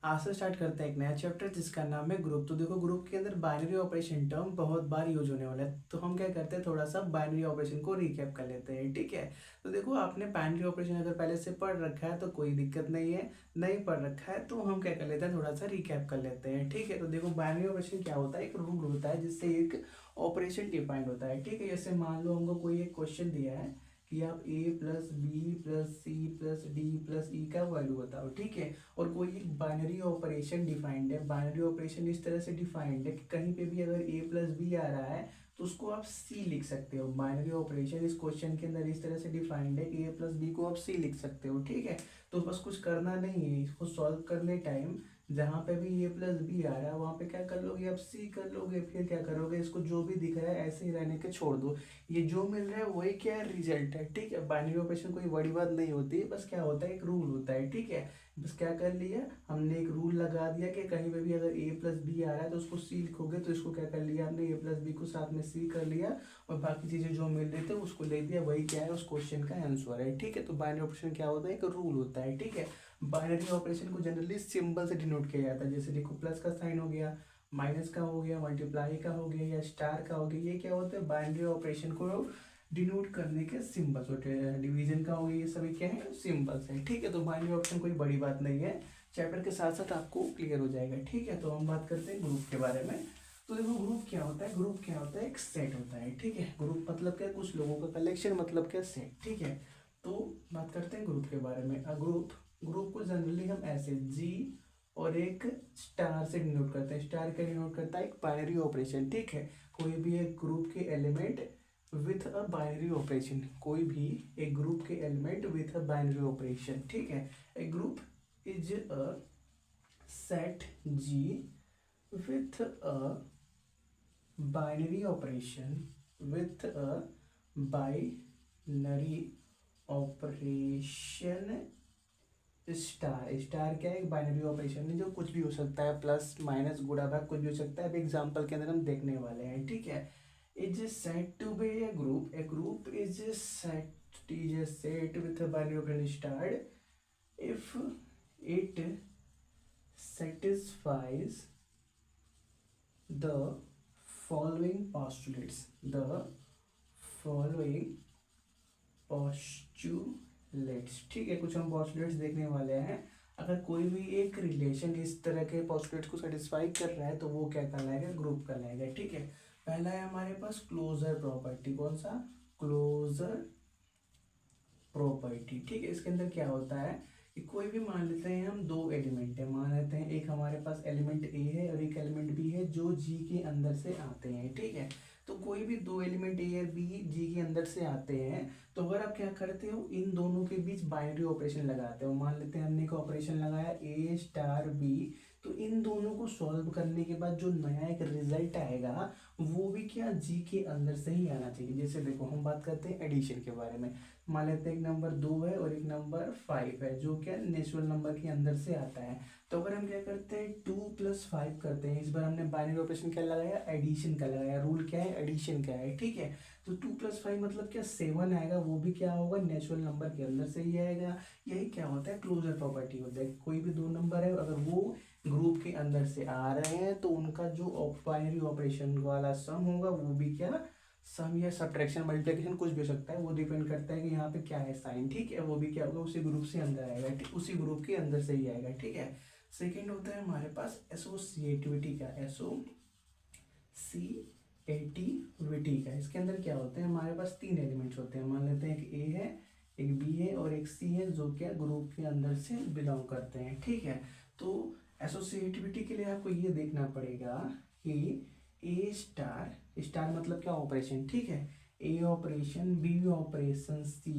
आज से स्टार्ट करते हैं एक नया चैप्टर जिसका नाम है ग्रुप। तो देखो, ग्रुप के अंदर बाइनरी ऑपरेशन टर्म बहुत बार यूज होने वाला है, तो हम क्या करते हैं, थोड़ा सा बाइनरी ऑपरेशन को रिकैप कर लेते हैं। ठीक है, तो देखो आपने बाइनरी ऑपरेशन अगर पहले से पढ़ रखा है तो कोई दिक्कत नहीं है, नहीं पढ़ रखा है तो हम क्या कर लेते हैं, थोड़ा सा रिकैप कर लेते हैं। ठीक है, तो देखो बाइनरी ऑपरेशन क्या होता है, एक रूल होता है जिससे एक ऑपरेशन डिफाइंड होता है। ठीक है, जैसे मान लो हमको कोई एक क्वेश्चन दिया है कि आप a plus B plus C plus D plus E का वैल्यू बताओ। ठीक है, और कोई एक बाइनरी ऑपरेशन डिफाइंड है। बाइनरी ऑपरेशन इस तरह से डिफाइंड है कि कहीं पे भी अगर a प्लस बी आ रहा है तो उसको आप c लिख सकते हो। बाइनरी ऑपरेशन इस क्वेश्चन के अंदर इस तरह से डिफाइंड है कि a प्लस बी को आप c लिख सकते हो। ठीक है, तो बस कुछ करना नहीं है, इसको सॉल्व करने टाइम जहाँ पे भी a प्लस बी आ रहा है वहाँ पे क्या कर लोगे, आप c कर लोगे। फिर क्या करोगे, इसको जो भी दिख रहा है ऐसे ही रहने के छोड़ दो, ये जो मिल रहा है वही क्या है, रिजल्ट है। ठीक है, बाइनरी ऑपरेशन कोई बड़ी बात नहीं होती है, बस क्या होता है, एक रूल होता है। ठीक है, बस क्या कर लिया हमने, एक रूल लगा दिया कि कहीं पे भी अगर a प्लस बी आ रहा है तो उसको c लिखोगे, तो इसको क्या कर लिया हमने, a प्लस बी को साथ में c कर लिया और बाकी चीजें जो मिल रही थे उसको ले दिया, वही क्या है, उस क्वेश्चन का आंसर है। ठीक है, तो बाइनरी ऑपरेशन क्या होता है, एक रूल होता है। ठीक है, बाइनरी ऑपरेशन को जनरली सिंबल से डिनोट किया जाता है, जैसे देखो प्लस का साइन हो गया, माइनस का हो गया, मल्टीप्लाई का हो गया या स्टार का हो गया, ये क्या होता है, बाइनरी ऑपरेशन को डिनोट करने के सिंबल्स होते हैं। डिवीजन का हो गया, ये सभी क्या है, सिंबल्स हैं। ठीक है, तो बाइनरी ऑपरेशन कोई बड़ी बात नहीं है, चैप्टर के साथ साथ आपको क्लियर हो जाएगा। ठीक है, तो हम बात करते हैं ग्रुप के बारे में। तो देखो ग्रुप क्या होता है, ग्रुप क्या होता है, एक सेट होता है। ठीक है, ग्रुप मतलब क्या, कुछ लोगों का कलेक्शन, मतलब क्या, सेट। ठीक है, तो बात करते हैं ग्रुप के बारे में। ग्रुप ग्रुप को जनरली हम ऐसे जी और एक स्टार से डिनोट करते हैं। स्टार क्या डिनोट करता है, एक बाइनरी ऑपरेशन। ठीक है, कोई भी एक ग्रुप के element with a binary operation, कोई भी एक ग्रुप के element with a binary operation. ठीक है, a group is a set G with a binary operation, with a binary operation star. Star क्या है, एक बाइनरी ऑपरेशन है जो कुछ भी हो सकता है, प्लस माइनस गुणा भाग कुछ भी हो सकता है। अब एग्जांपल के अंदर हम देखने वाले हैं। ठीक है, is set to be a group, a group is set with a binary operation star if it satisfies the following postulates, the following postulates। ठीक है, कुछ हम postulates देखने वाले हैं। अगर कोई भी एक रिलेशन इस तरह के postulates को सेटिस्फाई कर रहा है तो वो क्या कहलाएगा, ग्रुप कहलाएगा। ठीक है, पहला है हमारे पास क्लोजर प्रॉपर्टी। कौन सा, क्लोजर प्रॉपर्टी। ठीक है, इसके अंदर क्या होता है कि कोई भी मान लेते हैं हम, दो एलिमेंट है, मान लेते हैं एक हमारे पास एलिमेंट ए है और एक एलिमेंट बी है जो जी के अंदर से आते हैं। ठीक है, तो कोई भी दो एलिमेंट ए और बी जी के अंदर से आते हैं, तो अगर आप क्या करते हो, इन दोनों के बीच बाइनरी ऑपरेशन लगाते हो। मान लेते हैं हमने एक ऑपरेशन लगाया ए स्टार बी, तो इन दोनों को सॉल्व करने के बाद जो नया एक रिजल्ट आएगा वो भी क्या, जी के अंदर से ही आना चाहिए। जैसे देखो हम बात करते हैं एडिशन के बारे में। मान लेते हैं एक नंबर 2 है और एक नंबर 5 है जो क्या नेचुरल नंबर के अंदर से आता है। तो अगर हम क्या करते हैं, 2 + 5 करते हैं, इस बार हमने बाइनरी ऑपरेशन क्या लगाया, एडिशन का लगाया। रूल क्या है, एडिशन का है। ठीक है, तो 2 + 5 मतलब क्या, 7 आएगा, वो भी क्या होगा, नेचुरल नंबर के अंदर से ही आएगा। यही क्या होता है, क्लोजर प्रॉपर्टी होता है। कोई भी दो नंबर है, अगर वो ग्रुप के अंदर से आ रहे हैं तो उनका जो बाइनरी ऑपरेशन वाला सम होगा वो भी क्या, सम या सब्ट्रैक्शन मल्टीप्लिकेशन कुछ भी हो सकता है, वो डिपेंड करता है कि यहाँ पे क्या है साइन। ठीक है, वो भी क्या होगा, उसी ग्रुप से अंदर आएगा। ठीक, उसी ग्रुप के अंदर से ही आएगा। ठीक है, सेकंड होता है हमारे पास एसोसिएटिविटी का, एसोसिएटिविटी का। इसके अंदर क्या होते हैं, हमारे पास तीन एलिमेंट्स होते हैं। मान लेते हैं एक ए है, एक बी है और एक सी है जो क्या ग्रुप के अंदर से बिलोंग करते हैं। ठीक है, तो एसोसिएटिविटी के लिए आपको ये देखना पड़ेगा कि ए स्टार, स्टार मतलब क्या, ऑपरेशन। ठीक है, ए ऑपरेशन बी ऑपरेशन सी,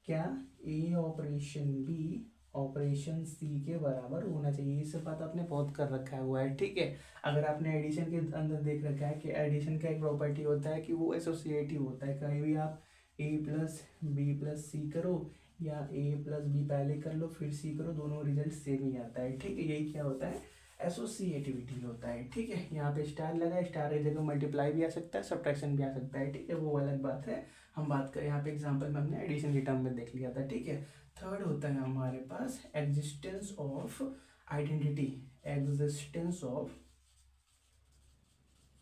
क्या, ए ऑपरेशन बी ऑपरेशन सी के बराबर होना चाहिए। ये सब बात आपने बहुत कर रखा हुआ है। ठीक है, अगर आपने एडिशन के अंदर देख रखा है कि एडिशन का एक प्रॉपर्टी होता है कि वो एसोसिएटिव होता है। कहीं भी आप ए प्लस बी प्लस सी करो या ए प्लस बी पहले कर लो फिर सी करो, दोनों रिजल्ट सेम ही आता है। ठीक है, यही क्या होता है, एसोसिएटिविटी होता है। ठीक है, यहाँ पे स्टार लगा, स्टार की जगह मल्टीप्लाई भी आ सकता है, सब्ट्रैक्शन भी आ सकता है। ठीक है, वो अलग बात है। हम बात करें यहाँ पे एग्जांपल में हमने एडिशन के टर्म में देख लिया था। ठीक है, थर्ड होता है हमारे पास existence of identity, existence of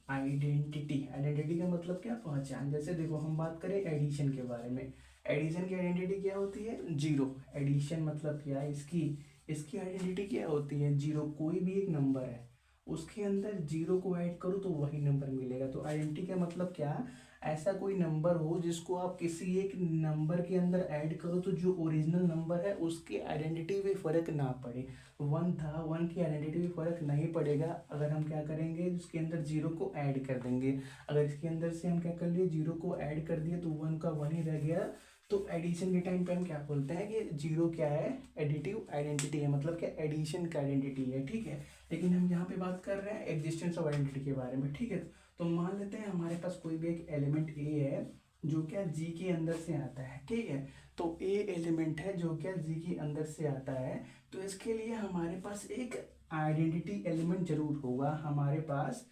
identity. Identity का मतलब क्या, पहचान। जैसे देखो हम बात करें एडिशन के बारे में, एडिशन की आइडेंटिटी क्या होती है, जीरो। एडिशन मतलब क्या है, इसकी इसकी आइडेंटिटी क्या होती है, जीरो। कोई भी एक नंबर है उसके अंदर जीरो को ऐड करो तो वही नंबर मिलेगा। तो आइडेंटिटी का मतलब क्या, ऐसा कोई नंबर हो जिसको आप किसी एक नंबर के अंदर ऐड करो तो जो ओरिजिनल नंबर है उसकी आइडेंटिटी में फर्क ना पड़े। वन था, वन की आइडेंटिटी में फर्क नहीं पड़ेगा अगर हम क्या करेंगे, इसके अंदर जीरो को ऐड कर देंगे। अगर इसके अंदर से हम क्या कर लिए, जीरो को ऐड कर दिए तो वन का वन ही रह गया। तो एडिशन के टाइम पे हम क्या बोलते हैं कि जीरो क्या है, एडिटिव आइडेंटिटी है, मतलब क्या, एडिशन का आइडेंटिटी है, ठीक है। लेकिन हम यहाँ पे बात कर रहे हैं एग्जिस्टेंस ऑफ आइडेंटिटी के बारे में, ठीक है। तो मान लेते हैं हमारे पास कोई भी एक एलिमेंट ए है जो क्या जी के अंदर से आता है, ठीक है। तो ए एलिमेंट है जो क्या जी के अंदर से आता है, तो इसके लिए हमारे पास एक आइडेंटिटी एलिमेंट जरूर होगा हमारे पास।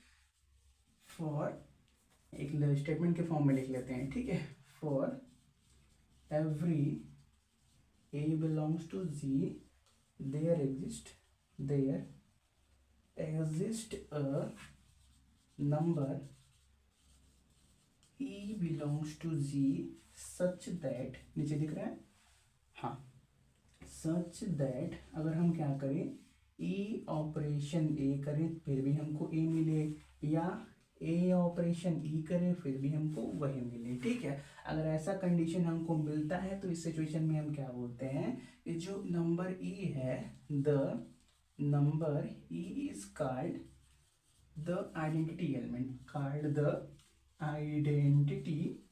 फॉर, एक स्टेटमेंट के फॉर्म में लिख लेते हैं, ठीक है। For every a belongs to z, there exist a number e belongs to z such that, नीचे दिख रहा है, हाँ, सच दैट अगर हम क्या करें, ई ऑपरेशन ए करें फिर भी हमको ए मिले, या ए ऑपरेशन ई करें फिर भी हमको वही मिले, ठीक है। अगर ऐसा कंडीशन हमको मिलता है तो इस सिचुएशन में हम क्या बोलते हैं कि जो नंबर ई है, the number E is called the identity element, called the identity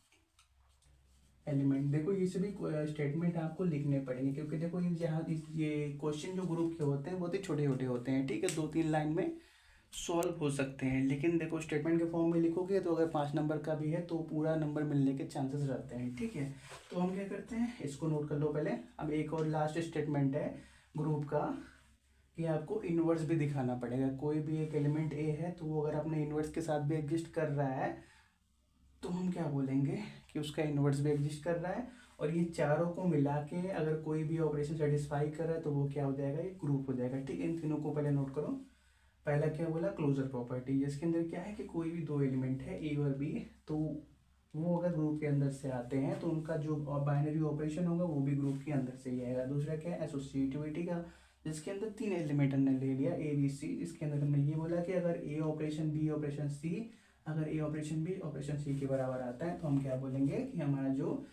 element. देखो ये सभी स्टेटमेंट आपको लिखने पड़ेंगे क्योंकि देखो ये जहाँ ये क्वेश्चन जो ग्रुप के होते हैं बहुत ही छोटे छोटे होते हैं, ठीक है। 2-3 लाइन में सॉल्व हो सकते हैं, लेकिन देखो स्टेटमेंट के फॉर्म में लिखोगे तो अगर 5 नंबर का भी है तो पूरा नंबर मिलने के चांसेस रहते हैं, ठीक है। तो हम क्या करते हैं, इसको नोट कर लो पहले। अब एक और लास्ट स्टेटमेंट है ग्रुप का कि आपको इनवर्स भी दिखाना पड़ेगा। कोई भी एक एलिमेंट ए है तो वो अगर अपने इनवर्स के साथ भी एग्जिस्ट कर रहा है तो हम क्या बोलेंगे कि उसका इनवर्स भी एग्जिस्ट कर रहा है। और ये चारों को मिला के अगर कोई भी ऑपरेशन सेटिस्फाई कर रहा है तो वो क्या हो जाएगा, ये ग्रुप हो जाएगा, ठीक है। इन तीनों को पहले नोट करो। पहला क्या बोला, क्लोजर प्रॉपर्टी, जिसके अंदर क्या है कि कोई भी दो एलिमेंट है ए और बी, तो वो अगर ग्रुप के अंदर से आते हैं तो उनका जो बाइनरी ऑपरेशन होगा वो भी ग्रुप के अंदर से ही आएगा। दूसरा क्या है, एसोसिएटिविटी का, जिसके अंदर 3 एलिमेंट हमने ले लिया ए बी सी, जिसके अंदर हमने ये बोला कि अगर ए ऑपरेशन बी ऑपरेशन सी, अगर ए ऑपरेशन बी ऑपरेशन सी के बराबर आता है तो हम क्या बोलेंगे कि हमारा जो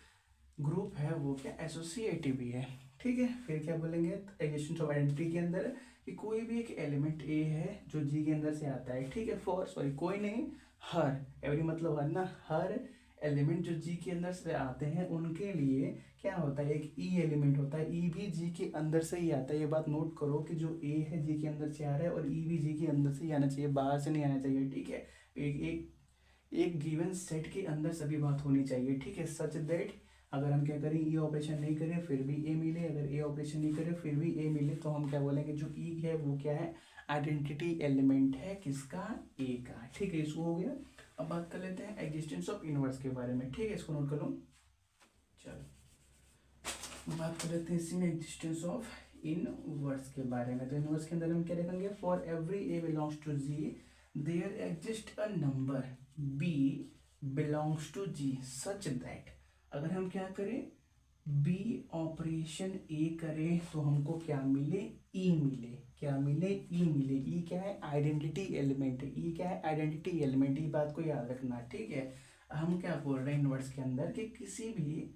ग्रुप है वो क्या, एसोसिएटिव भी है, ठीक है। फिर क्या बोलेंगे एग्जिस्टेंस ऑफ आइडेंटिटी के अंदर कि कोई भी एक एलिमेंट ए है जो जी के अंदर से आता है, ठीक है। फॉर, सॉरी कोई नहीं, हर, एवरी मतलब हर ना, हर एलिमेंट जो जी के अंदर से आते हैं उनके लिए क्या होता है, एक ई एलिमेंट होता है, ई भी जी के अंदर से ही आता है। ये बात नोट करो कि जो ए है जी के अंदर से आ रहा है और ई भी जी के अंदर से ही आना चाहिए, बाहर से नहीं आना चाहिए, ठीक है। एक एक एक गिवन सेट के अंदर सभी बात होनी चाहिए, ठीक है। सच दैट अगर हम क्या करें, ई ऑपरेशन नहीं करें फिर भी ए मिले, अगर ए ऑपरेशन नहीं करें फिर भी ए मिले, तो हम क्या बोलेंगे, जो ई है वो क्या है, आइडेंटिटी एलिमेंट है, किसका, ए का, ठीक है। इसको हो गया। अब बात कर लेते हैं एग्जिस्टेंस ऑफ इनवर्स के बारे में, ठीक है। इसको नोट कर लो। चलो बात कर लेते हैं इसी में एग्जिस्टेंस ऑफ इनवर्स के बारे में। तो इनवर्स के अंदर हम क्या लिखेंगे, for every a belongs to G there exist a number b belongs to G such that, अगर हम क्या करें, बी ऑपरेशन ए करें तो हमको क्या मिले, ई मिले, क्या मिले, ई मिले। ई क्या है, आइडेंटिटी एलिमेंट, ई क्या है, आइडेंटिटी एलिमेंट, ये बात को याद रखना, ठीक है। हम क्या बोल रहे हैं इनवर्स के अंदर कि किसी भी,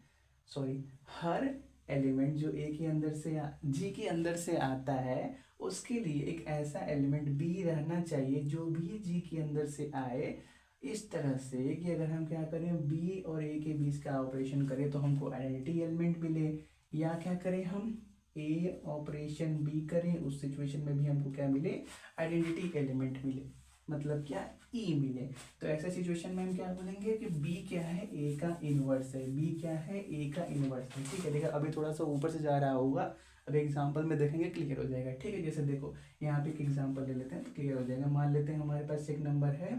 सॉरी, हर एलिमेंट जो ए के अंदर से जी के अंदर से आता है उसके लिए एक ऐसा एलिमेंट बी रहना चाहिए जो भी जी के अंदर से आए, इस तरह से कि अगर हम क्या करें, बी और ए के बीच का ऑपरेशन करें तो हमको आइडेंटिटी एलिमेंट मिले, या क्या करें हम ए ऑपरेशन बी करें उस सिचुएशन में भी हमको क्या मिले, आइडेंटिटी एलिमेंट मिले, मतलब क्या, ई मिले। तो ऐसा सिचुएशन में हम क्या बोलेंगे कि बी क्या है, ए का इनवर्स है, बी क्या है, ए का इनवर्स है, ठीक है। देखा अभी थोड़ा सा ऊपर से जा रहा होगा, अभी एग्जाम्पल में देखेंगे क्लियर हो जाएगा, ठीक है। जैसे देखो यहाँ पे एक एग्जाम्पल ले लेते हैं तो क्लियर हो जाएगा। मान लेते हैं हमारे पास एक नंबर है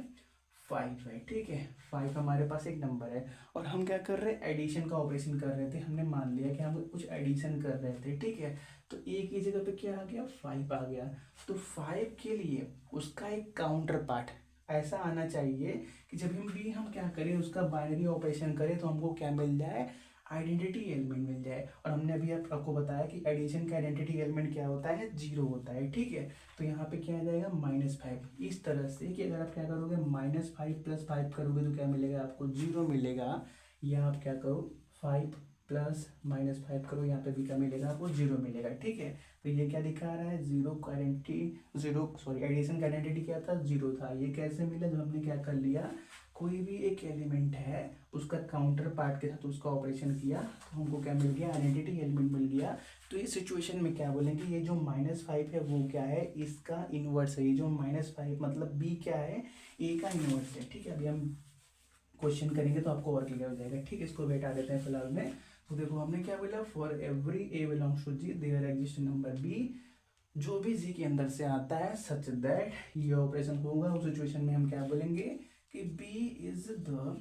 5 है, ठीक है। 5 हमारे पास एक नंबर है और हम क्या कर रहे हैं, एडिशन का ऑपरेशन कर रहे थे। हमने मान लिया कि हम कुछ एडिशन कर रहे थे, ठीक है। तो ए की जगह पे क्या आ गया, 5 आ गया। तो 5 के लिए उसका एक काउंटर पार्ट ऐसा आना चाहिए कि जब हम क्या करें, उसका बाइनरी ऑपरेशन करें तो हमको क्या मिल जाए, आइडेंटिटी एलिमेंट मिल जाए। और हमने अभी आपको बताया कि एडिशन का आइडेंटिटी एलिमेंट क्या होता है, 0 होता है, ठीक है। तो यहाँ पे क्या आ जाएगा, -5। इस तरह से कि अगर आप क्या करोगे, -5 + 5 करोगे तो क्या मिलेगा आपको, 0 मिलेगा। या आप क्या करो, 5 + -5 करो, यहाँ पे भी क्या मिलेगा आपको, 0 मिलेगा, ठीक है। तो ये क्या दिखा रहा है, जीरो का आइडेंटिटी, एडिशन का आइडेंटिटी क्या था, 0 था। ये कैसे मिला, जब हमने क्या कर लिया, कोई भी एक एलिमेंट है उसका काउंटर पार्ट के साथ उसका ऑपरेशन किया तो हमको क्या मिल गया, आइडेंटिटी एलिमेंट मिल गया। तो इस सिचुएशन में क्या बोलेंगे, ये जो -5 है वो क्या है, इसका इनवर्स है। ये जो -5 मतलब बी क्या है, ए का इनवर्स है, ठीक है। अभी हम क्वेश्चन करेंगे तो आपको और क्लियर हो जाएगा, ठीक है। इसको बैठा देते हैं फिलहाल में। तो देखो हमने क्या बोला, for every a belongs to G there exist number b, जो भी जी के अंदर से आता है सच दैट ये ऑपरेशन होगा। उस सिचुएशन में हम क्या बोलेंगे कि B is the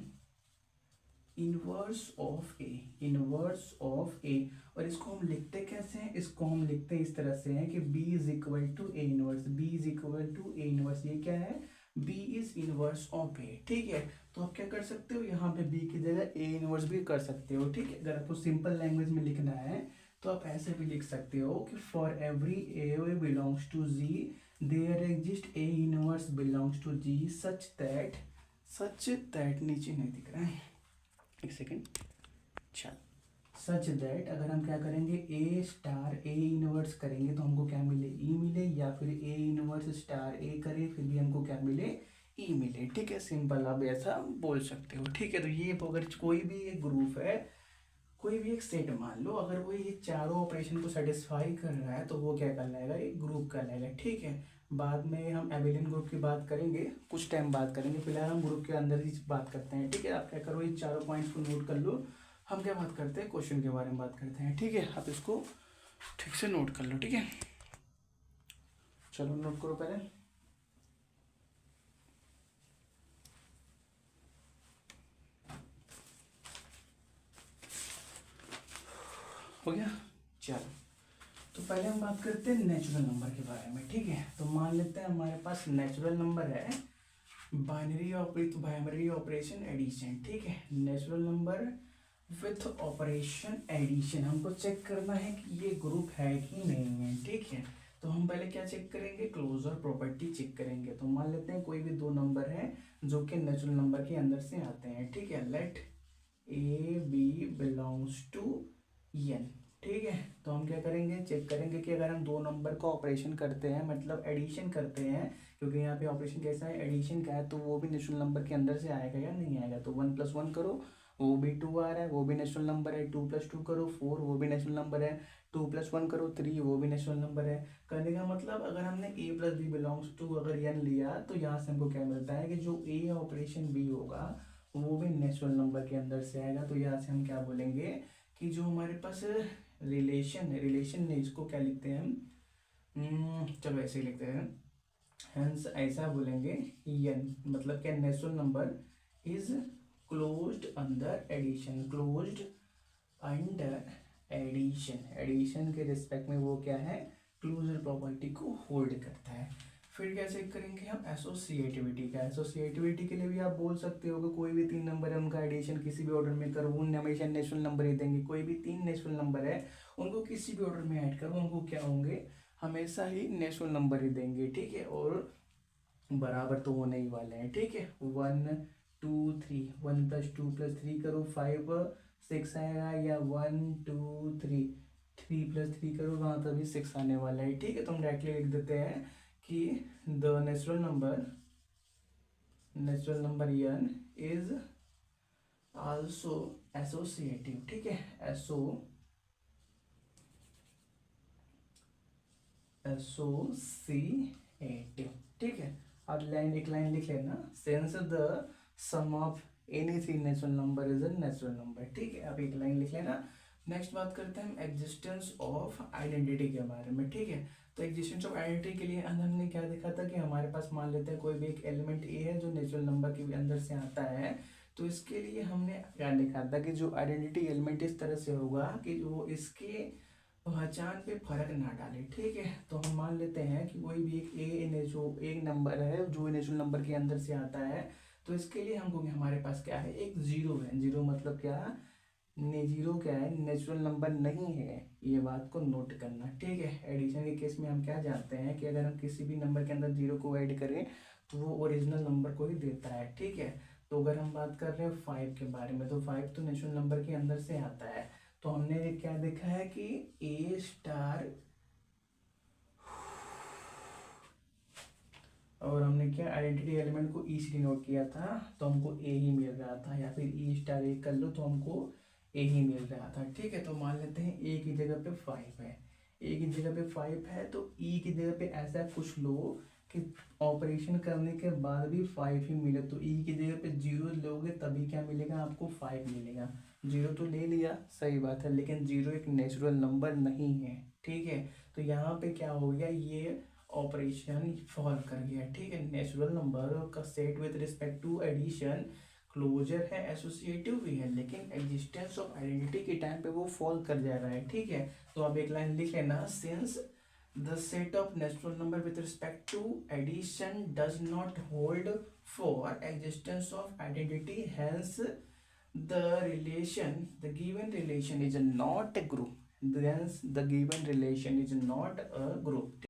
inverse of A, inverse of A. और इसको हम लिखते कैसे हैं, इसको हम लिखते इस तरह से हैं कि b is equal to a inverse, b is equal to a inverse. ये क्या है, b is inverse of a, ठीक है। तो आप क्या कर सकते हो, यहाँ पे b की जगह ए इनवर्स भी कर सकते हो, ठीक है। अगर आपको सिंपल लैंग्वेज में लिखना है तो आप ऐसे भी लिख सकते हो कि for every a belongs to G there exist a inverse belongs to G such that नीचे नहीं दिख रहा है, एक सेकेंड, चल, सच दैट अगर हम क्या करेंगे, ए स्टार ए इनवर्स करेंगे तो हमको क्या मिले, ई मिले। या फिर ए इनवर्स स्टार ए करे फिर भी हमको क्या मिले, ई मिले, ठीक है। सिंपल आप ऐसा बोल सकते हो, ठीक है। तो ये अगर कोई भी एक ग्रुप है, कोई भी एक सेट मान लो, अगर वो ये चारों ऑपरेशन को सेटिस्फाई कर रहा है तो वो क्या कहलाएगा, एक ग्रुप कहलाएगा, ठीक है। बाद में हम एबेलियन ग्रुप की बात करेंगे, कुछ टाइम बात करेंगे। फिलहाल हम ग्रुप के अंदर ही बात करते हैं, ठीक है। आप क्या करो, ये चारों पॉइंट्स को नोट कर लो। हम क्या बात करते हैं, क्वेश्चन के बारे में बात करते हैं, ठीक है। आप इसको ठीक से नोट कर लो, ठीक है। चलो नोट करो पहले। हो गया, चलो। तो पहले हम बात करते हैं नेचुरल नंबर के बारे में, ठीक है। तो मान लेते हैं हमारे पास नेचुरल नंबर है, बाइनरी ऑपरेशन एडिशन, ठीक है। Natural number with operation addition, हमको चेक करना है कि ये ग्रुप है कि नहीं है, ठीक है। तो हम पहले क्या चेक करेंगे, क्लोजर प्रॉपर्टी चेक करेंगे। तो मान लेते हैं कोई भी दो नंबर है जो कि नेचुरल नंबर के अंदर से आते हैं, ठीक है। Let a b belongs to N, ठीक है। तो हम क्या करेंगे, चेक करेंगे कि अगर हम दो नंबर का ऑपरेशन करते हैं, मतलब एडिशन करते हैं, क्योंकि यहाँ पे ऑपरेशन कैसा है, एडिशन का है, तो वो भी नेचुरल नंबर के अंदर से आएगा या नहीं आएगा। तो 1 + 1 करो, वो भी 2 आ रहा है, वो भी नेचुरल नंबर है। 2 + 2 करो 4, वो भी नेचुरल नंबर है। 2 + 1 करो 3, वो भी नेचुरल नंबर है। करने का मतलब अगर हमने a + b बिलोंग्स टू अगर n लिया तो यहाँ से हमको क्या मिलता है कि जो a ऑपरेशन b होगा वो भी नेचुरल नंबर के अंदर से आएगा। तो यहाँ से हम क्या बोलेंगे कि जो हमारे पास रिलेशन है, रिलेशन नहीं, इसको क्या लिखते हैं हम, चलो ऐसे ही लिखते हैं। हेंस ऐसा बोलेंगे एन मतलब क्या, natural number is closed under addition, closed under addition, addition के रिस्पेक्ट में वो क्या है, क्लोजर प्रॉपर्टी को होल्ड करता है। फिर क्या चेक करेंगे हम, एसोसिएटिविटी का। एसोसिएटिविटी के लिए भी आप बोल सकते हो कि कोई भी 3 नंबर है उनका एडिशन किसी भी ऑर्डर में करो, उन हमेशा नेचुरल नंबर ही देंगे। कोई भी 3 नेचुरल नंबर है उनको किसी भी ऑर्डर में ऐड करो, उनको क्या होंगे, हमेशा ही नेचुरल नंबर ही देंगे, ठीक है। और बराबर तो होने ही वाले हैं, ठीक है। 1 2 3, 1 + 2 + 3 करो 5 6 आएगा, या 1 2 3 3 + 3 करो, वहाँ पर भी 6 आने वाला है, ठीक है। तो हम डायरेक्टली लिख देते हैं कि the natural number n is also associative, ठीक है। एसोसिएटिव, ठीक है। अब एक लाइन लिख लेना, since the sum of any 3 natural number is a natural number, ठीक है। अब एक लाइन लिख लेना, नेक्स्ट बात करते हैं हम एग्जिस्टेंस ऑफ आइडेंटिटी के बारे में, ठीक है। तो एग्जिस्टेंस ऑफ आइडेंटिटी के लिए हमने क्या देखा था कि हमारे पास मान लेते हैं कोई भी एक एलिमेंट ए है जो नेचुरल नंबर के अंदर से आता है। तो इसके लिए हमने क्या देखा था कि जो आइडेंटिटी एलिमेंट इस तरह से होगा कि जो इसके पहचान पे फर्क ना डाले, ठीक है। तो हम मान लेते हैं कि कोई भी एक ए जो एक नंबर है जो नेचुरल नंबर के अंदर से आता है। तो इसके लिए हमको हमारे पास क्या है, एक जीरो है। जीरो मतलब क्या ने जीरो क्या है, नेचुरल नंबर नहीं है। ये बात को नोट करना, ठीक है। एडिशन के केस में हम क्या जानते हैं कि अगर हम किसी भी नंबर के अंदर जीरो को ऐड करें तो वो ओरिजिनल नंबर को ही देता है, ठीक है। तो अगर हम बात कर रहे हैं फाइव के बारे में, तो फाइव तो नेचुरल नंबर के अंदर से आता है। तो हमने क्या देखा है कि ए स्टार, और हमने क्या आइडेंटिटी एलिमेंट को ई से डिनोट किया था, तो हमको ए ही मिल रहा था, या फिर ई स्टार ए कर लो तो हमको ए ही मिल रहा था, ठीक है। तो मान लेते हैं ए की जगह पे फाइव है, ए की जगह पे फाइव है, तो ई की जगह पे ऐसा कुछ लो कि ऑपरेशन करने के बाद भी फाइव ही मिले। तो ई की जगह पे जीरो लोगे तभी क्या मिलेगा, आपको फाइव मिलेगा। जीरो तो ले लिया, सही बात है, लेकिन जीरो एक नेचुरल नंबर नहीं है, ठीक है। तो यहाँ पे क्या हो गया, ये ऑपरेशन फॉल कर गया, ठीक है। नेचुरल नंबर का set with respect to addition closure है, एसोसिएटिव भी है, लेकिन एग्जिस्टेंस ऑफ आइडेंटिटी के टाइम पे वो फॉल कर जा रहा है, ठीक है। तो अब एक लाइन लिख लेना, since the set of natural number with respect to addition does not hold for existence of identity, hence the the given relation is not a group, hence the given relation is not a group।